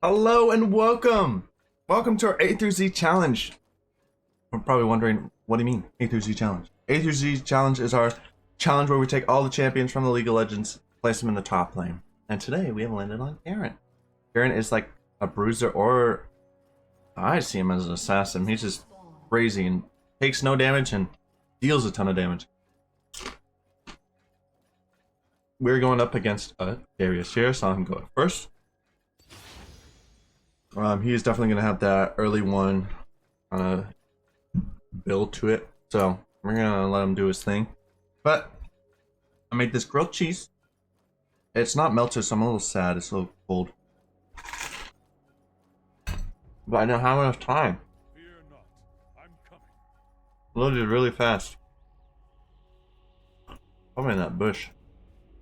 Hello and welcome! Welcome to our A through Z challenge. We're probably wondering, what do you mean, A through Z challenge? A through Z challenge is our challenge where we take all the champions from the League of Legends, place them in the top lane. And today we have landed on Garen. Garen is like a bruiser, or I see him as an assassin. He's just crazy and takes no damage and deals a ton of damage. We're going up against Darius here, so I'm going first. He's definitely going to have that early one build to it. So we're going to let him do his thing. But I made this grilled cheese. It's not melted, so I'm a little sad. It's a little cold. But I don't have enough time. Fear not, I'm coming. Loaded really fast. Probably in that bush.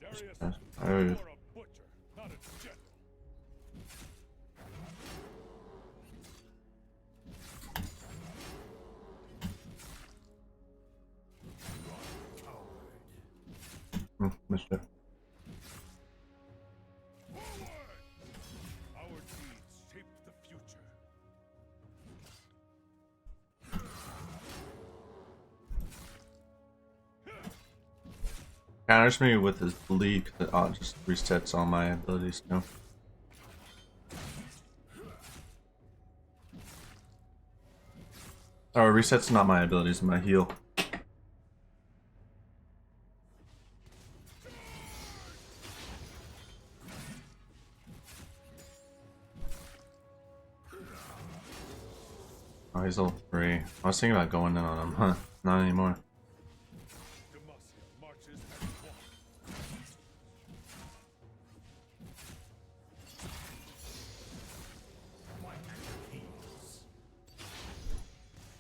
Darius, There he you're is. a butcher, not a general. Missed it. Forward! Our deeds shape the future. Counters me with his bleed, because it just resets all my abilities now. Or resets not my abilities, my heal. Oh, he's level 3. I was thinking about going in on him, huh? Not anymore. Demacia marches as one.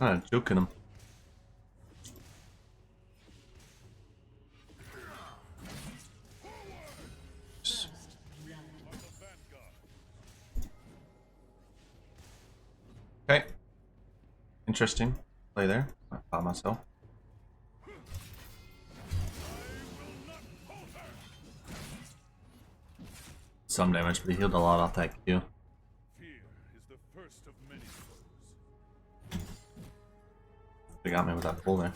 Kinda juking him. Like a vanguard. Okay. Interesting. Play there. I caught myself. I will not falter. Some damage, but he healed a lot off that Q. Fear is the first of many foes. They got me with that pull there.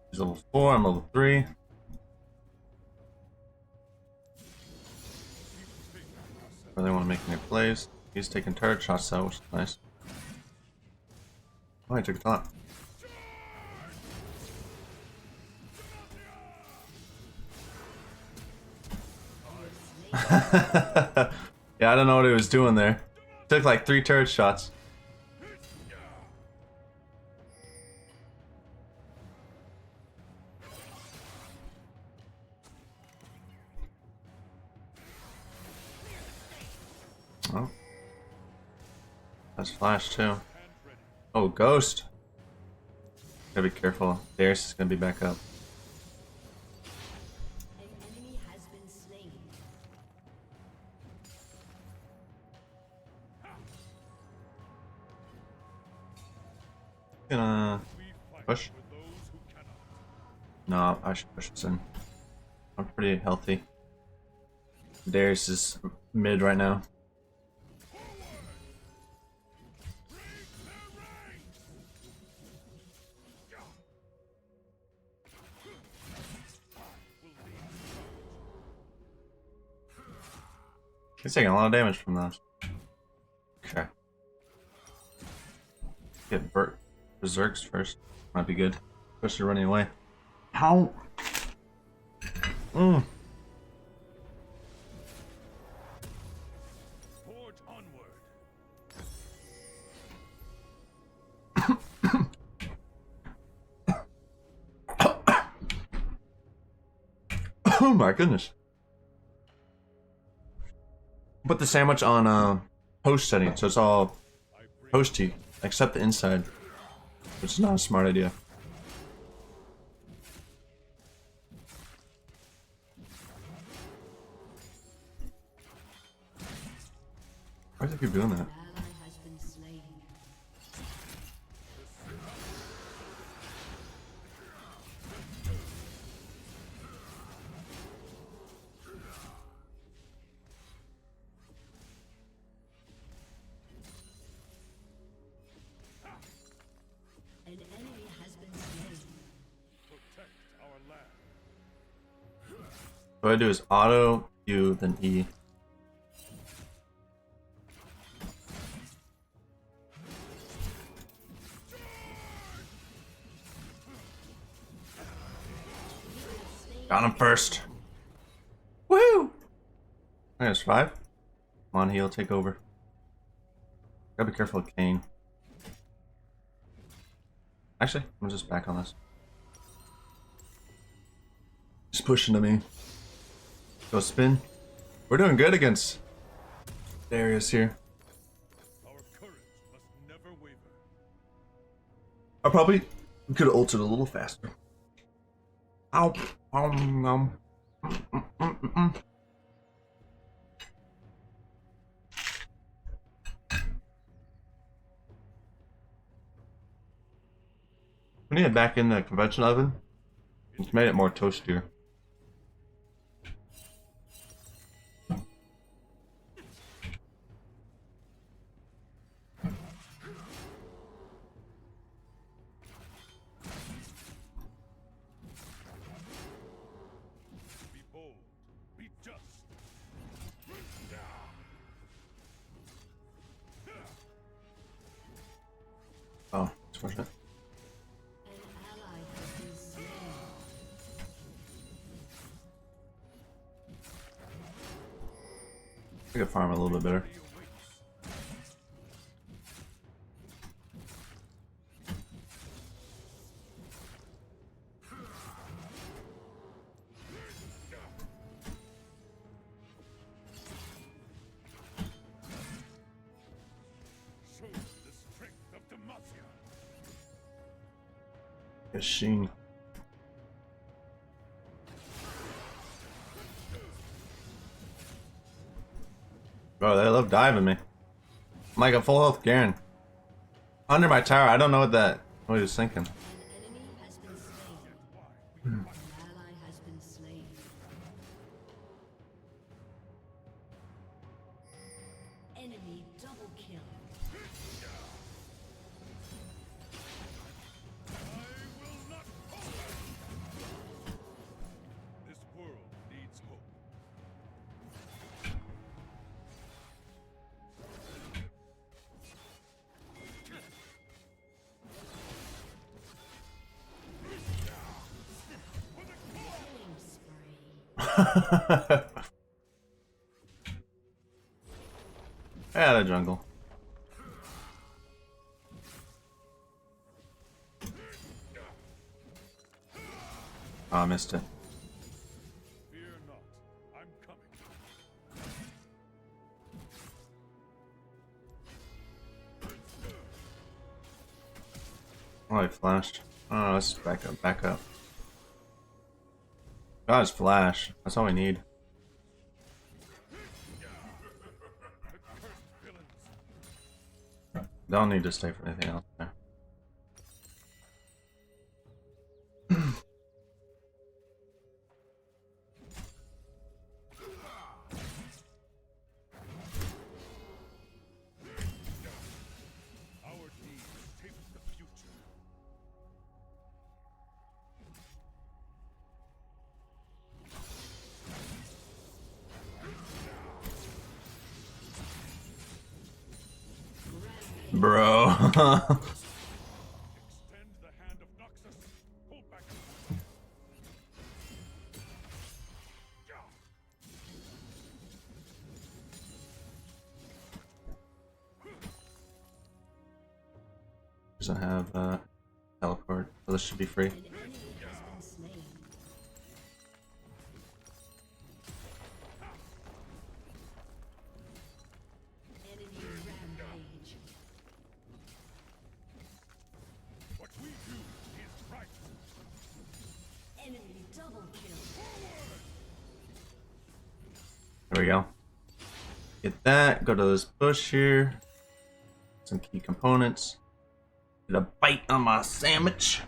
He's level 4, I'm level 3. Really want to make any plays. He's taking turret shots though, which is nice. Oh, he took a top. Yeah, I don't know what he was doing there. Took like 3 turret shots. Oh. That's flash too. Oh, ghost. Gotta be careful. Darius is gonna be back up. An enemy has been slain. Gonna We fight push. with those who cannot. No, I should push this in. I'm pretty healthy. Darius is mid right now. He's taking a lot of damage from those. Okay. Get berserks first. Might be good. Especially running away. How? Forge onward. Oh my goodness. Put the sandwich on post setting, so it's all I bring toasty, except the inside. Which is not a smart idea. Why do they keep doing that? Ally has been slain. land. What I do is auto, Q, then E. Got him first. Woohoo! I'm gonna survive. Come on, heal, take over. Gotta be careful with Kane. Actually, I'm just back on this. Just pushing to me. Go spin. We're doing good against Darius here. Our courage must never waver. I probably could have ulted a little faster. Ow. We need it back in the convention oven. It's made it more toastier. Be bold. Be just. Oh, it's fortunate. An ally has been slain. I could farm a little bit better. He awaits. Show the strength of Demacia. Machine. Bro, they love diving me. I'm like a full health Garen. Under my tower, I don't know what he was thinking. An enemy has been slain. An ally has been slain. Enemy double kill. I will not falter. This world needs hope. Killing spree. Yeah, the jungle. Oh, I missed it. Fear not. I'm coming. Oh, he flashed. Oh, let's back up, back up. Got his flash. That's all we need. Don't need to stay for anything else there. Our deeds shape the future. Bro. Extend the hand of Noxus. Hold back. Doesn't have teleport, so this should be free. An enemy has been slain. Enemy rampage. What we do is right. Enemy double kill. There we go. Get that, go to this bush here. Some key components. Get a bite on my sandwich.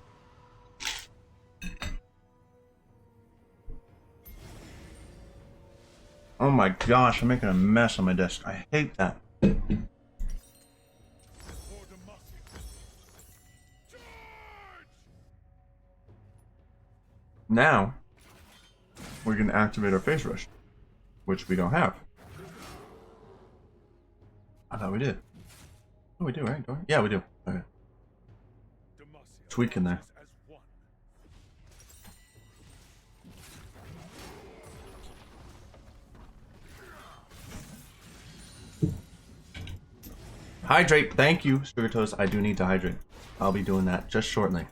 Oh my gosh, I'm making a mess on my desk. I hate that. For Demacia. Charge! Now, we're going to activate our phase rush, which we don't have. I thought we did. Oh, we do, right? Don't we? Yeah, we do. Okay. Demacia Tweak in there. rises as one. Hydrate. Thank you, Sugar Toast. I do need to hydrate. I'll be doing that just shortly.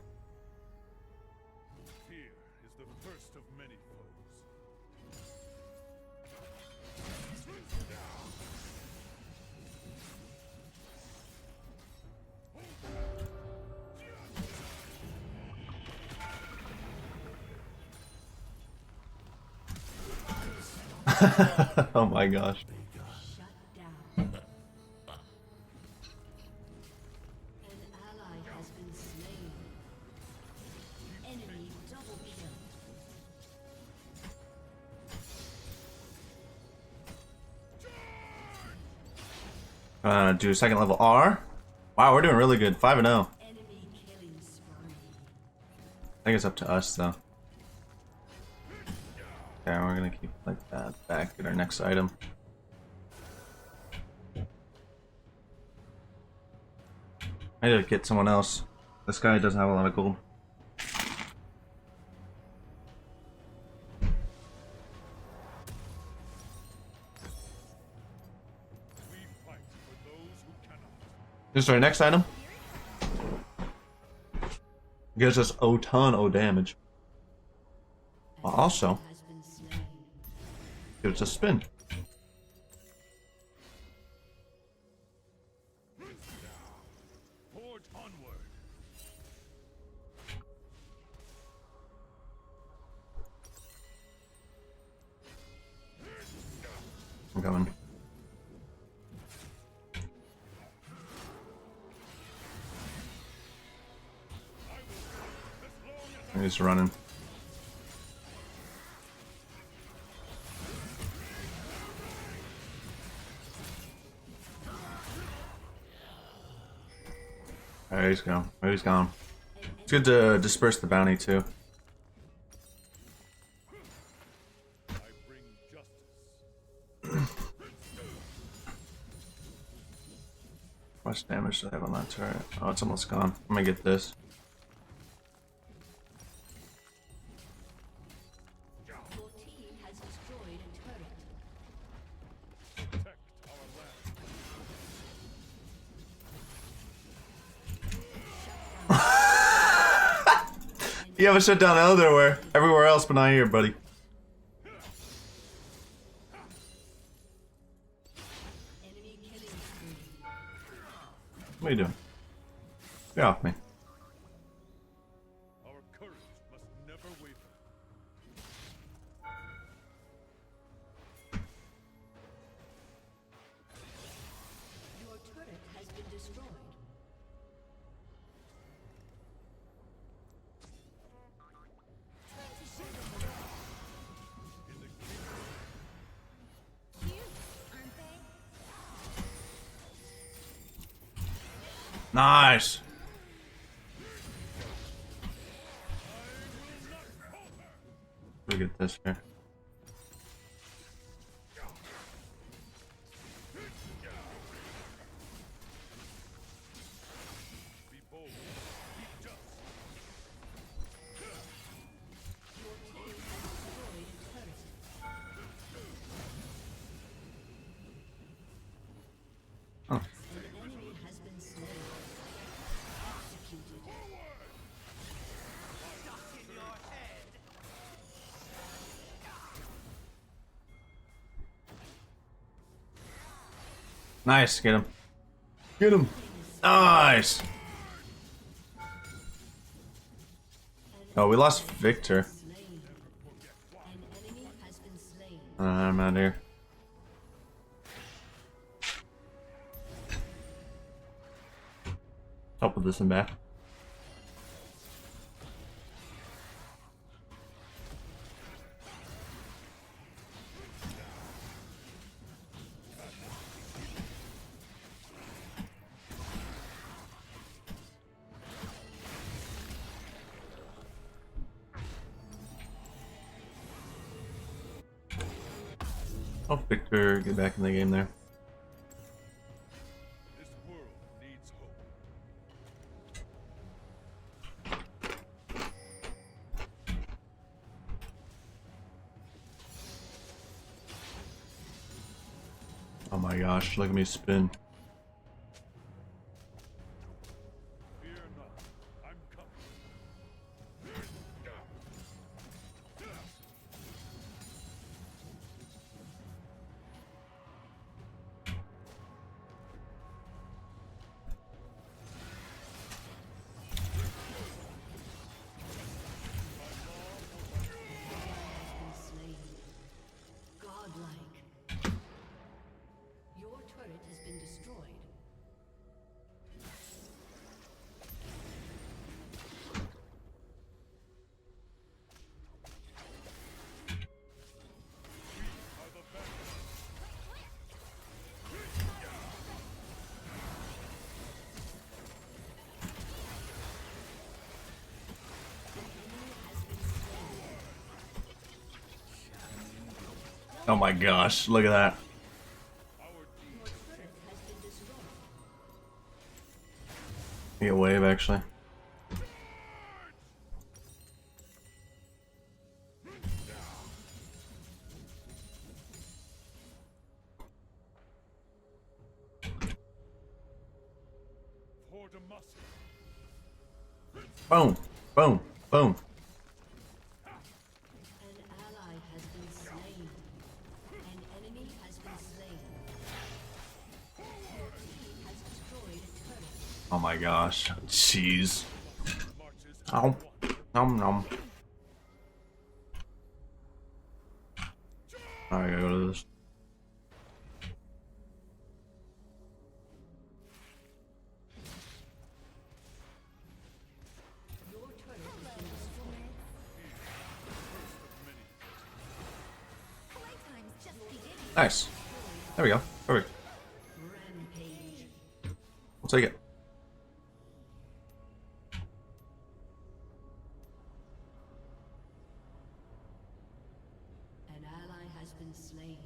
Fear is the first of many foes. Oh my gosh. Shut down. An ally has been slain. Enemy double kill. Do second level R. Wow, we're doing really good. 5-0. Enemy killing spree. I think it's up to us though. Okay, we're gonna keep like that. Back at our next item. I need to get someone else. This guy doesn't have a lot of gold. We fight for those who cannot. This is our next item. Gives us a ton of damage. But also Has been slain. gives us a spin. Forge onward. I'm coming. He's running. There he's gone. There he's gone. It's good to disperse the bounty too. I bring justice. How much damage do I have on that turret? Oh, it's almost gone. I'm gonna get this. Your team has destroyed a turret. Protect our land. You have a shutdown everywhere else but not here, buddy. Enemy killing spree. What are you doing? Get off me. Our courage must never waver. Your turret has been destroyed. In the Nice. We get this here. be bold. Be just. Your team has destroyed a turret. Oh. An enemy has been slain. Executed. Nice. Get him. Get him. Nice. Oh, we lost Victor. Slain. An enemy has been slain. I'm out here. I'll put this in back. Help Victor get back in the game there. This world needs hope. Oh my gosh, look at me spin. Fear not. I'm coming. Slain. Godlike. Your turret has been destroyed. Are the best. Oh my gosh, look at that. Our team Your turret has been destroyed. Get a wave actually. for Damascus. Boom, boom, boom. An ally has been slain. An enemy has been slain. Your team has destroyed a turret. Oh my gosh, jeez. Marches Ow, nom nom. Alright, I gotta go to this. Your turret has been destroyed. Playtime's just beginning. Nice. There we go. Perfect. Rampage. We'll take it. An ally has been slain.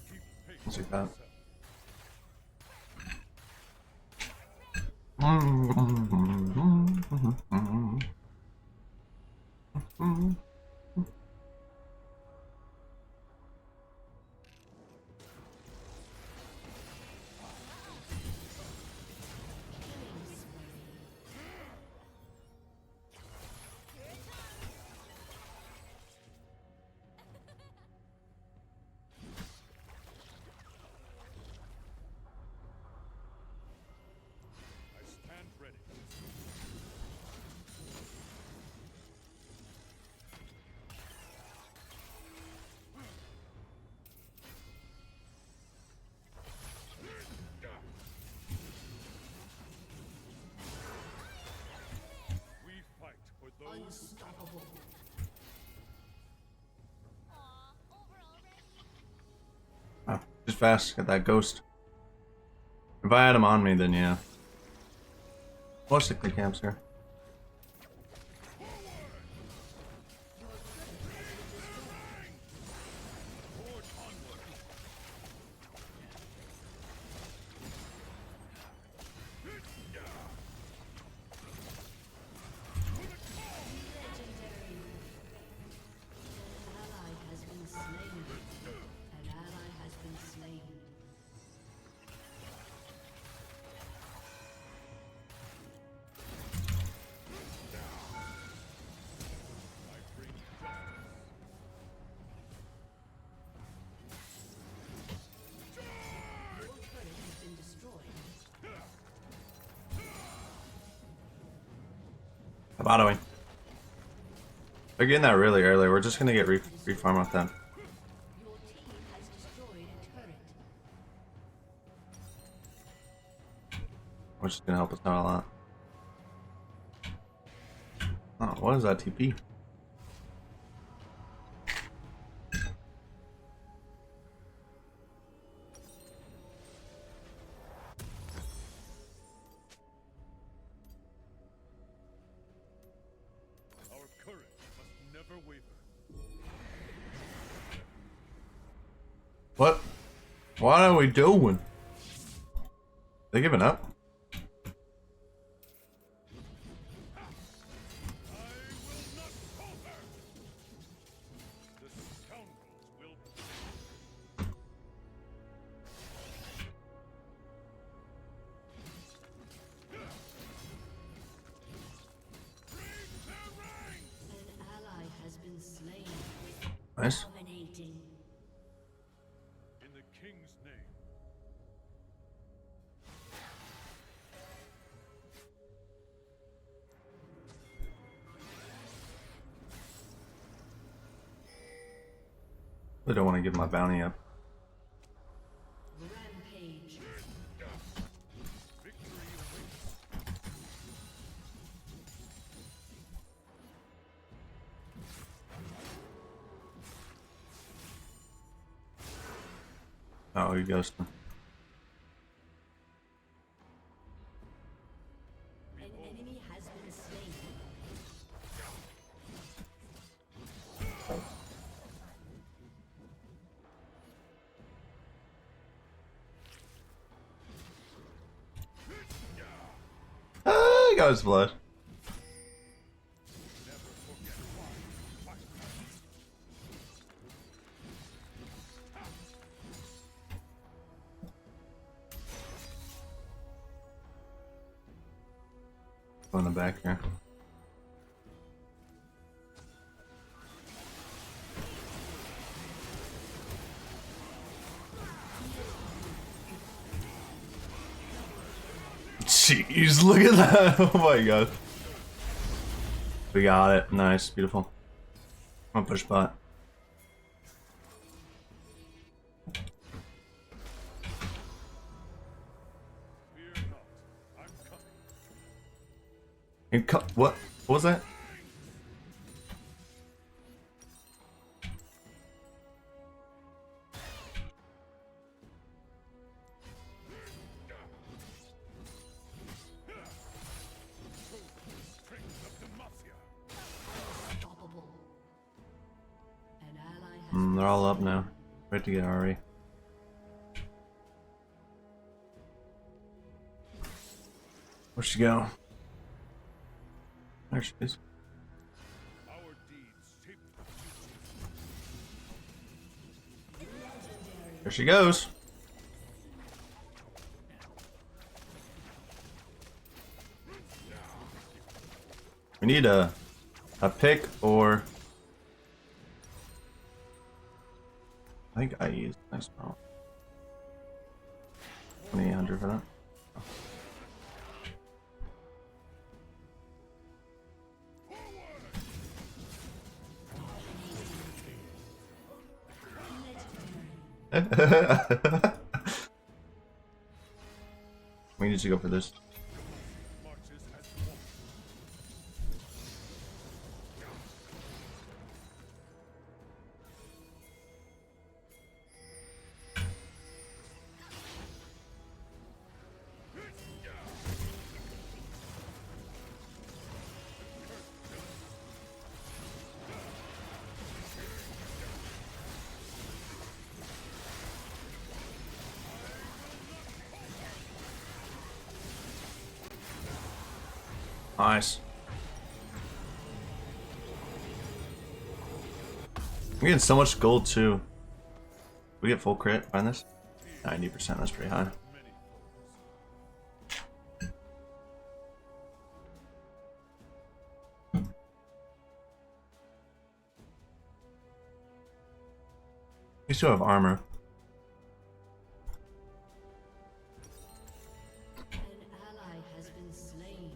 keep pace. We'll take that. I stand ready. We fight for those who Unstoppable. Aw, over already. Oh, just fast. Get that ghost. If I had him on me, then yeah. More sickly camps here. forge onward. An ally has been slain. An ally has been slain. I bring justice. Your turret has been destroyed. About They're getting that really early. We're just gonna get refarm off them. Your team has destroyed a turret. Which is gonna help us out a lot. Oh, what is that TP? Our courage must never waver. What are we doing? They giving up? The scoundrels will An ally has been slain. Nice. Dominating. in the king's name. I don't want to give my bounty up. Rampage. Victory awaits. Oh, he goes. An enemy has been slain. Ah, he got his blood. On the back here. Jeez, look at that! Oh my god. We got it. Nice, beautiful. I'm gonna push bot. Fear not. I'm coming. What? What was that? Strength of Demacia. Unstoppable. An ally has They're all up now. Ready to get RE. Where'd she go? There she is. Our deeds shape the future. There she goes. We need a pick or I think I used nice power. 2800 for that. We need to go for this. Marches as one. Nice. We're getting so much gold too. We get full crit on this? 90%, that's pretty high. Many foes. We still have armor. An ally has been slain.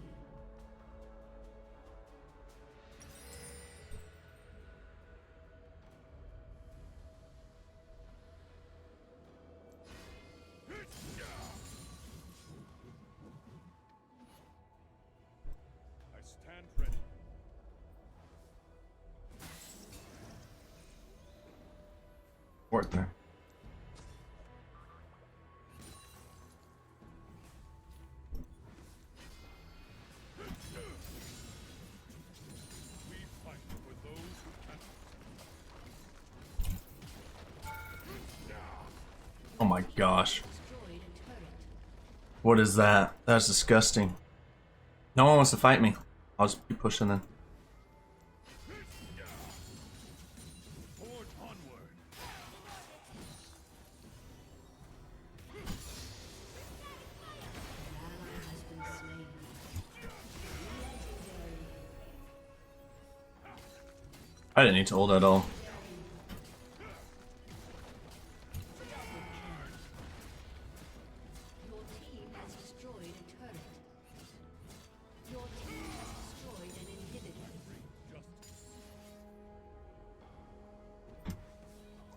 I stand ready. Work there. We fight for those who cannot. Oh my gosh. Destroyed a turret. What is that? That's disgusting. No one wants to fight me. I'll just keep pushing then. Forge onward. An ally has been slain. I didn't need to ult at all. Your team has destroyed a turret. Your team has destroyed an inhibitor. Time to show them the way.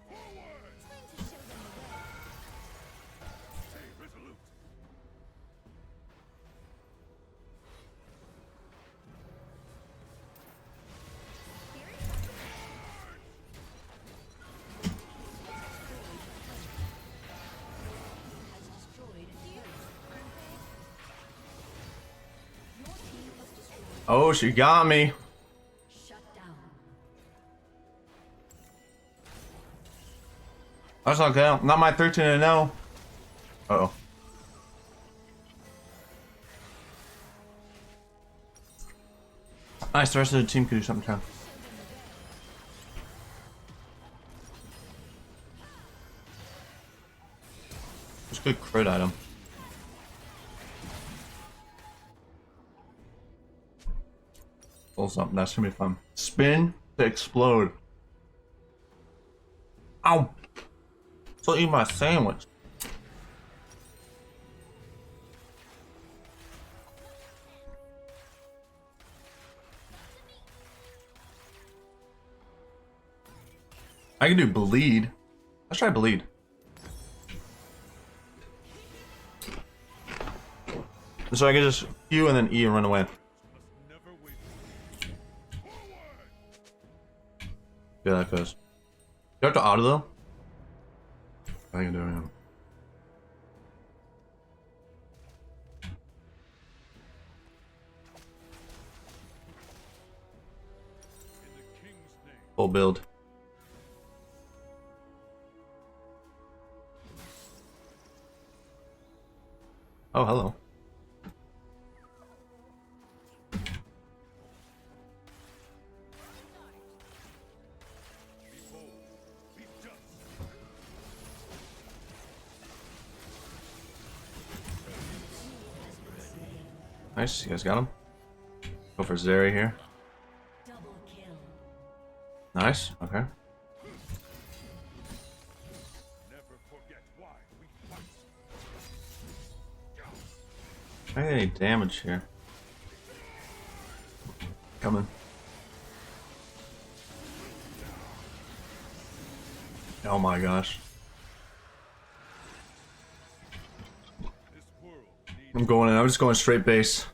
Stay resolute. Has destroyed a turret. Your team has destroyed. Oh, she got me. Shut down. That's not good. Not my 13-0. Uh-oh. Nice, the rest of the team could do something too. It's a good crit item. Pull something, that's gonna be fun. Spin to explode. Ow! So eat my sandwich. I can do bleed. Let's try bleed. So I can just Q and then E and run away. Must never waver. Yeah, that goes. You have to auto though? I can do it. In the king's name. Full build. Oh, hello. Be bold. Be just. Nice, you guys got him. Go for Zeri here. Double kill. Nice, okay. Never forget why we fight. I get any damage here. Coming. Oh my gosh. This world needs I'm going in, I'm just going straight base.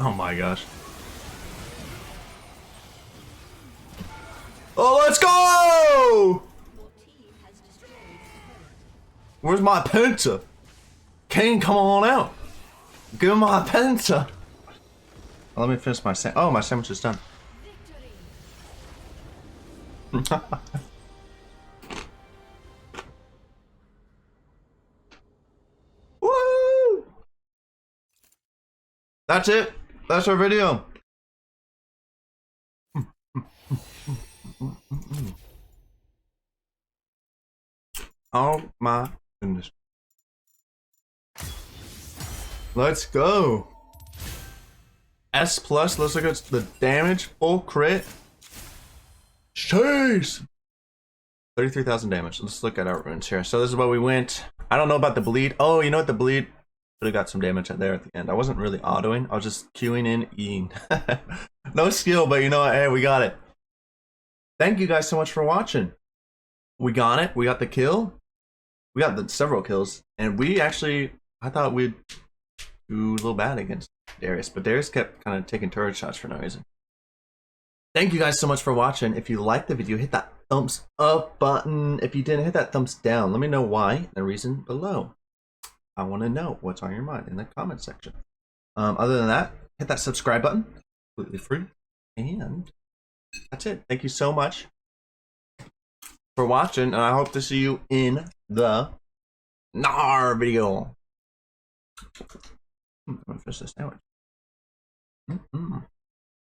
Oh my gosh. Oh, let's go! Where's my penta? Kane, come on out. Give him my penta. Oh, let me finish my oh, my sandwich is done. Woo! That's it. That's our video. Oh my goodness. Let's go. S plus, let's look at the damage. Full crit. Chase. 33,000 damage. Let's look at our runes here. So this is what we went. I don't know about the bleed. Oh, you know what? The bleed would have got some damage there at the end. I wasn't really autoing. I was just queuing in, Eing. No skill, but you know what? Hey, we got it. Thank you guys so much for watching. We got it. We got the kill. We got several kills, and we actually, I thought we'd do a little bad against Darius, but Darius kept kind of taking turret shots for no reason. Thank you guys so much for watching. If you liked the video, hit that thumbs up button. If you didn't, hit that thumbs down. Let me know why, the reason below. I want to know what's on your mind in the comment section. Other than that, hit that subscribe button, completely free. And that's it. Thank you so much for watching, and I hope to see you in the NAR video. I'm gonna finish this sandwich.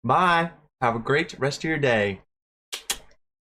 Bye. Have a great rest of your day.